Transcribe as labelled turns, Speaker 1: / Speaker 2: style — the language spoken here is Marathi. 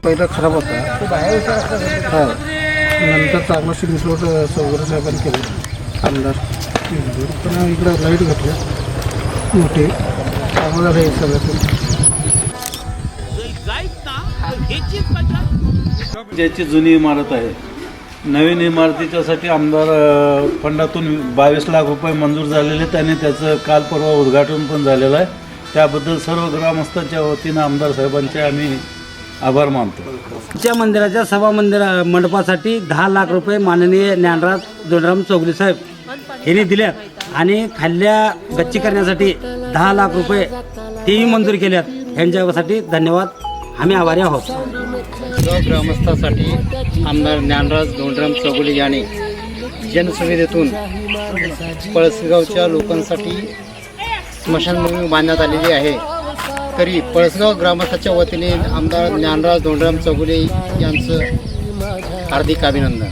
Speaker 1: पहिला खराब होता हां, नंतर चांगला सिग्नेचर चौगुले साहेबांनी केलं आमदार. पण इकडं लाईट घातल्या मोठे चांगलं झालं हे सगळं.
Speaker 2: ज्याची जुनी इमारत आहे, नवीन इमारतीच्यासाठी आमदार फंडातून 22 लाख रुपये मंजूर झालेले, त्याने त्याचं काल परवा उद्घाटन पण झालेलं आहे. त्याबद्दल सर्व ग्रामस्थांच्या वतीनं आमदार साहेबांचे आम्ही आभार मानतो.
Speaker 3: आमच्या मंदिराच्या सभा मंडपासाठी 10 लाख रुपये माननीय ज्ञानराज दोंडराम चौगुले साहेब यांनी दिल्यात आणि खाल्ल्या गच्ची करण्यासाठी 10 लाख रुपये तेही मंजूर केल्यात. यांच्यासाठी धन्यवाद, आम्ही आभारी आहोत.
Speaker 4: ग्रामस्थांसाठी आमदार ज्ञानराज दोंडराम चौगुले यांनी जनसुविधेतून पळसगावच्या लोकांसाठी स्मशानभूमी बांधण्यात आलेली आहे. तरी पळसगाव ग्रामस्थांच्या वतीने आमदार ज्ञानराज दोंडराम चौगुले यांचं हार्दिक अभिनंदन.